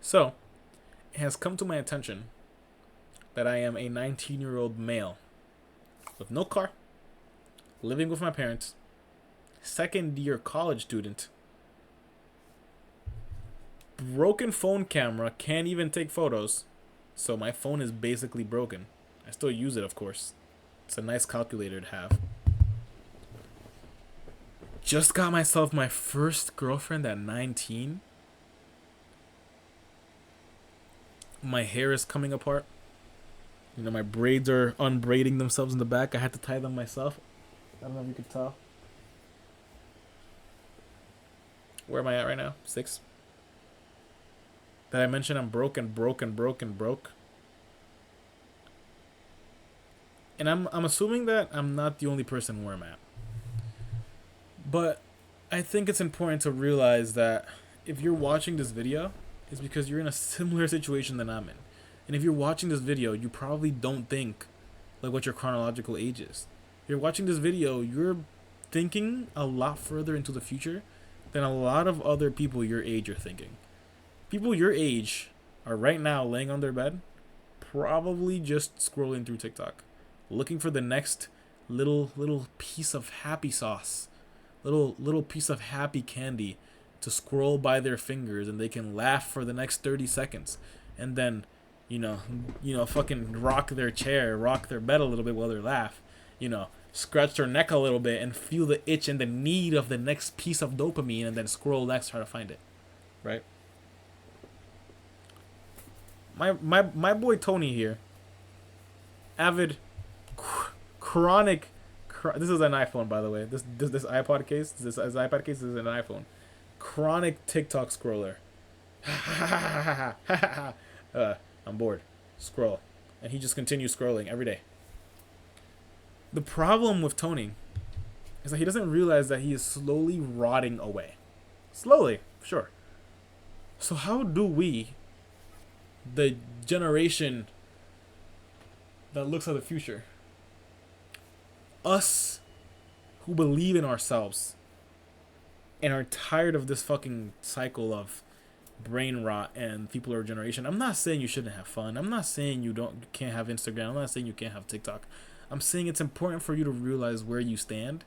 So, it has come to my attention that I am a 19-year-old male with no car, living with my parents, second year college student, broken phone camera, can't even take photos, so my phone is basically broken. I still use it, of course. It's a nice calculator to have. Just got myself my first girlfriend at 19. My hair is coming apart. You know, my braids are unbraiding themselves in the back. I had to tie them myself. I don't know if you could tell. Where am I at right now? 6. Did I mention I'm broke? And I'm assuming that I'm not the only person where I'm at. But I think it's important to realize that if you're watching this video, it's because you're in a similar situation than I'm in. And if you're watching this video, you probably don't think like what your chronological age is. If you're watching this video, you're thinking a lot further into the future than a lot of other people your age are thinking. People your age are right now laying on their bed, probably just scrolling through TikTok, looking for the next little piece of happy sauce, little piece of happy candy to scroll by their fingers, and they can laugh for the next 30 seconds, and then fucking rock their chair, rock their bed a little bit while they laugh, scratch their neck a little bit and feel the itch and the need of the next piece of dopamine, and then scroll next, try to find it, right? My boy Tony here, avid, chronic. This is an iPhone, by the way. This iPod case. This iPad case is an iPhone. Chronic TikTok scroller. I'm bored. Scroll, and he just continues scrolling every day. The problem with Tony is that he doesn't realize that he is slowly rotting away. Slowly, sure. So how do we, the generation that looks at the future, us who believe in ourselves and are tired of this fucking cycle of brain rot and people of our generation. I'm not saying you shouldn't have fun. I'm not saying you can't have Instagram. I'm not saying you can't have TikTok. I'm saying it's important for you to realize where you stand,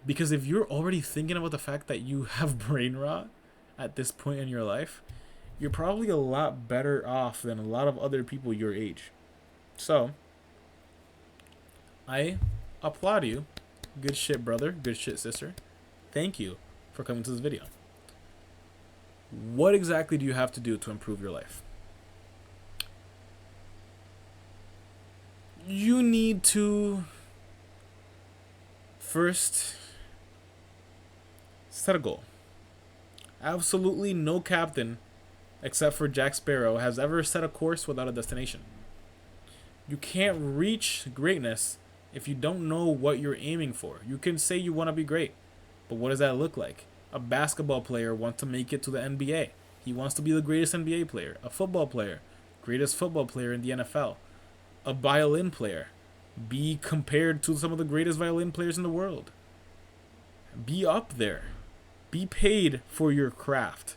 because if you're already thinking about the fact that you have brain rot at this point in your life, you're probably a lot better off than a lot of other people your age. So, I applaud you. Good shit, brother. Good shit, sister. Thank you for coming to this video. What exactly do you have to do to improve your life? You need to first set a goal. Absolutely no captain, except for Jack Sparrow, has ever set a course without a destination. You can't reach greatness if you don't know what you're aiming for. You can say you want to be great, but what does that look like? A basketball player wants to make it to the NBA. He wants to be the greatest NBA player. A football player, greatest football player in the NFL. A violin player, be compared to some of the greatest violin players in the world. Be up there. Be paid for your craft.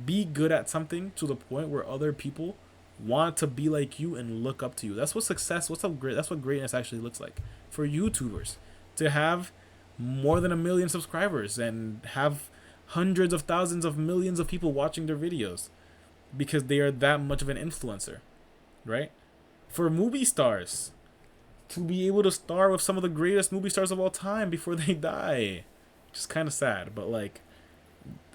Be good at something to the point where other people want to be like you and look up to you. That's what success, that's what greatness actually looks like. For YouTubers to have more than 1 million subscribers and have hundreds of thousands of millions of people watching their videos because they are that much of an influencer, right? For movie stars to be able to star with some of the greatest movie stars of all time before they die. Just kind of sad, but like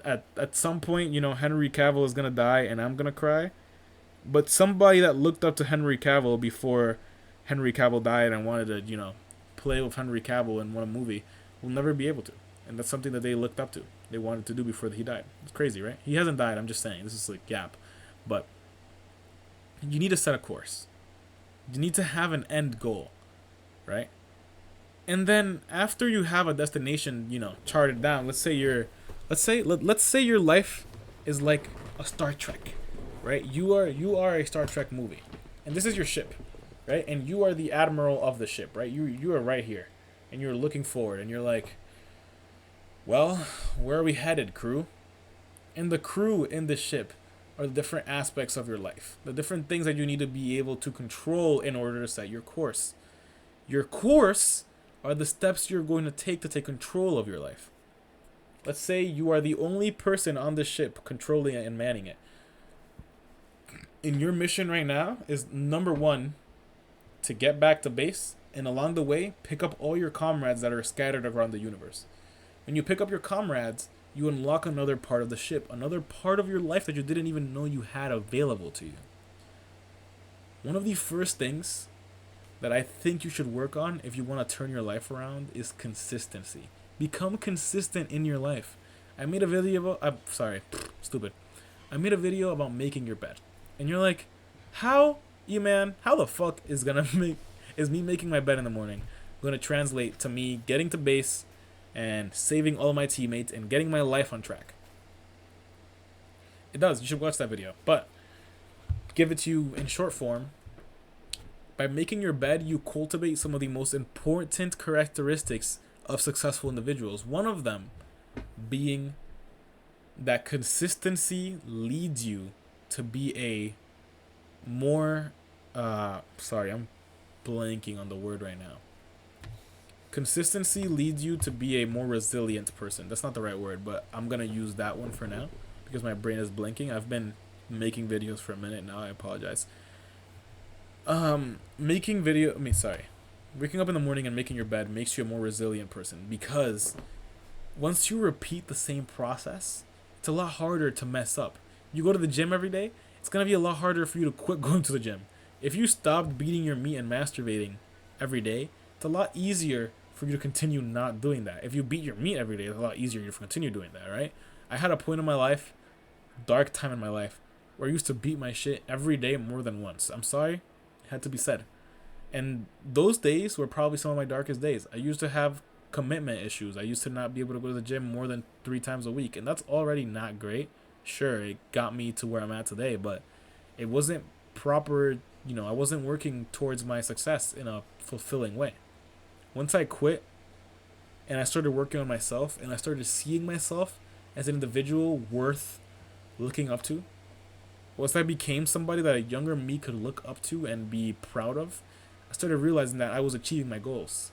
at some point, Henry Cavill is going to die and I'm going to cry. But somebody that looked up to Henry Cavill before Henry Cavill died and wanted to, play with Henry Cavill in one movie will never be able to. And that's something that they looked up to. They wanted to do before he died. It's crazy, right? He hasn't died, I'm just saying. This is like gap. But you need to set a course. You need to have an end goal, right? And then after you have a destination, charted down, let's say your life is like a Star Trek, right? You are a Star Trek movie, and this is your ship, right? And you are the admiral of the ship, right? You are right here, and you're looking forward, and you're like, well, where are we headed, crew? And the crew in the ship are the different aspects of your life, the different things that you need to be able to control in order to set your course. Your course are the steps you're going to take control of your life. Let's say you are the only person on the ship controlling it and manning it. And your mission right now is number one, to get back to base, and along the way, pick up all your comrades that are scattered around the universe. When you pick up your comrades, you unlock another part of the ship, another part of your life that you didn't even know you had available to you. One of the first things that I think you should work on if you want to turn your life around is consistency. Become consistent in your life. I made a video about, stupid. I made a video about making your bed. And you're like, how the fuck is me making my bed in the morning going to translate to me getting to base and saving all my teammates and getting my life on track? It does. You should watch that video. But give it to you in short form. By making your bed, you cultivate some of the most important characteristics of successful individuals. One of them being that consistency leads you to be a more I'm blanking on the word right now. Consistency leads you to be a more resilient person. That's not the right word, but I'm gonna use that one for now because my brain is blanking. I've been making videos for a minute now. I apologize. Waking up in the morning and making your bed makes you a more resilient person, because once you repeat the same process, it's a lot harder to mess up. You go to the gym every day, it's going to be a lot harder for you to quit going to the gym. If you stopped beating your meat and masturbating every day, it's a lot easier for you to continue not doing that. If you beat your meat every day, it's a lot easier to continue doing that, right? I had a point in my life, dark time in my life, where I used to beat my shit every day more than once. I'm sorry, it had to be said. And those days were probably some of my darkest days. I used to have commitment issues. I used to not be able to go to the gym more than 3 times a week. And that's already not great. Sure, it got me to where I'm at today, but it wasn't proper. I wasn't working towards my success in a fulfilling way. Once I quit and I started working on myself and I started seeing myself as an individual worth looking up to, once I became somebody that a younger me could look up to and be proud of, I started realizing that I was achieving my goals.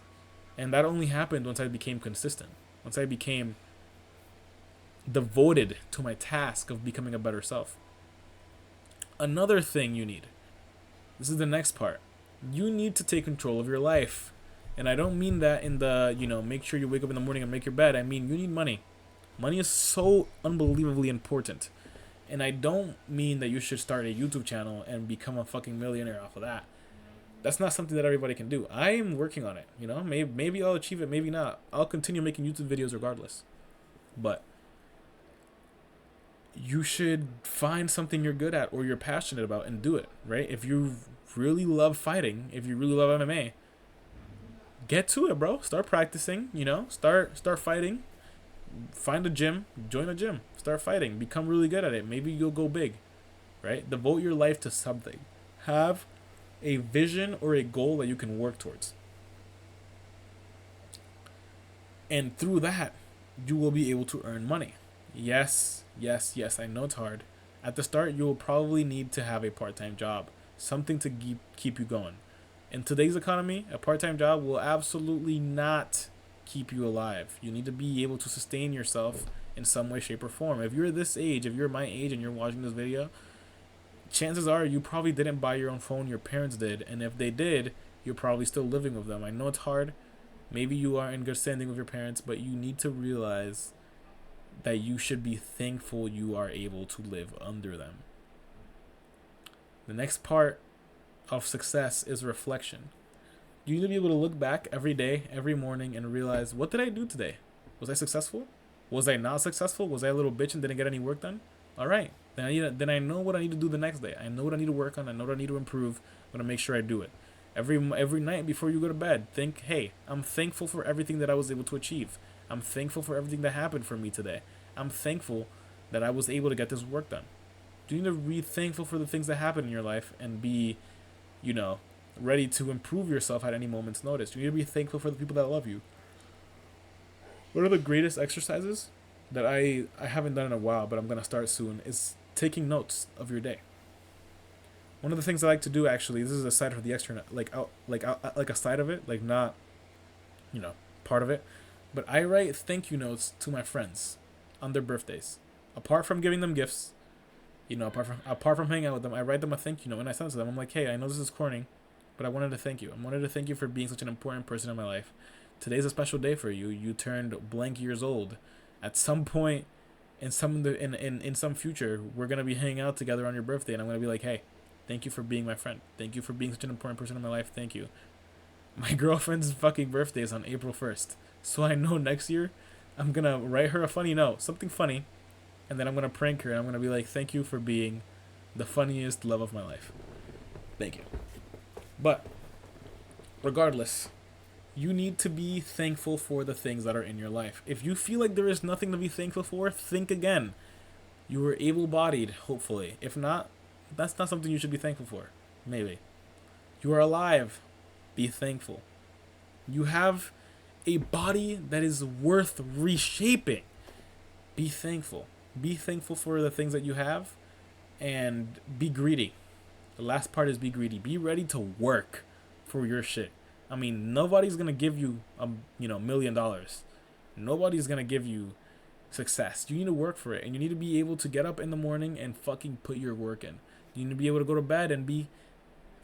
And that only happened once I became consistent. Once I became devoted to my task of becoming a better self. Another thing you need. This is the next part. You need to take control of your life. And I don't mean that in the, make sure you wake up in the morning and make your bed. I mean, you need money. Money is so unbelievably important. And I don't mean that you should start a YouTube channel and become a fucking millionaire off of that. That's not something that everybody can do. I am working on it, Maybe I'll achieve it, maybe not. I'll continue making YouTube videos regardless. But you should find something you're good at or you're passionate about and do it, right? If you really love fighting, if you really love MMA, get to it, bro. Start practicing, start fighting. Find a gym, join a gym, start fighting, become really good at it. Maybe you'll go big, right? Devote your life to something. Have a vision or a goal that you can work towards. And through that, you will be able to earn money. Yes, I know it's hard. At the start, you will probably need to have a part-time job, something to keep you going. In today's economy, a part-time job will absolutely not keep you alive. You need to be able to sustain yourself in some way, shape, or form. If you're this age, if you're my age and you're watching this video, chances are you probably didn't buy your own phone, your parents did, and if they did, you're probably still living with them. I know it's hard. Maybe you are in good standing with your parents, but you need to realize that you should be thankful you are able to live under them. The next part of success is reflection. You need to be able to look back every day, every morning, and realize, what did I do today? Was I successful? Was I not successful? Was I a little bitch and didn't get any work done? All right. Then I know what I need to do the next day. I know what I need to work on. I know what I need to improve. I'm going to make sure I do it. Every night before you go to bed, think, hey, I'm thankful for everything that I was able to achieve. I'm thankful for everything that happened for me today. I'm thankful that I was able to get this work done. You need to be thankful for the things that happen in your life and be, ready to improve yourself at any moment's notice. You need to be thankful for the people that love you. One of the greatest exercises that I haven't done in a while, but I'm going to start soon, is taking notes of your day. One of the things I like to do, actually, this is a side of the extra, like a side of it, like not, you know, part of it, but I write thank you notes to my friends on their birthdays. Apart from giving them gifts, you know, apart from hanging out with them, I write them a thank you note and I send it to them. I'm like, hey, I know this is corny, but I wanted to thank you. I wanted to thank you for being such an important person in my life. Today's a special day for you. You turned blank years old. At some point in some future, we're gonna be hanging out together on your birthday, and I'm gonna be like, hey, thank you for being my friend. Thank you for being such an important person in my life. Thank you. My girlfriend's fucking birthday is on April 1st, so I know next year I'm gonna write her a funny note, something funny, and then I'm gonna prank her, and I'm gonna be like, thank you for being the funniest love of my life. Thank you. But regardless, you need to be thankful for the things that are in your life. If you feel like there is nothing to be thankful for, think again. You were able-bodied, hopefully. If not, that's not something you should be thankful for. Maybe. You are alive. Be thankful. You have a body that is worth reshaping. Be thankful. Be thankful for the things that you have, and be greedy. The last part is be greedy. Be ready to work for your shit. I mean, nobody's gonna give you $1 million. Nobody's gonna give you success. You need to work for it, and you need to be able to get up in the morning and fucking put your work in. You need to be able to go to bed and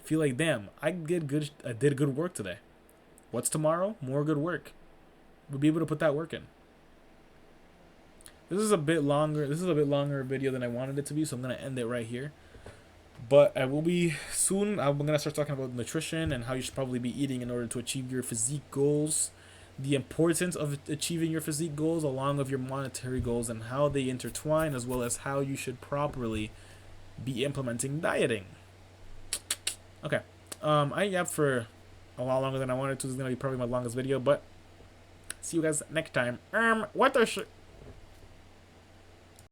feel like, damn, I did good work today. What's tomorrow? More good work. We'll be able to put that work in. This is a bit longer video than I wanted it to be, so I'm gonna end it right here. But I will be soon. I'm going to start talking about nutrition and how you should probably be eating in order to achieve your physique goals. The importance of achieving your physique goals along with your monetary goals and how they intertwine, as well as how you should properly be implementing dieting. Okay. I yapped for a lot longer than I wanted to. This is going to be probably my longest video, but see you guys next time. What the shit?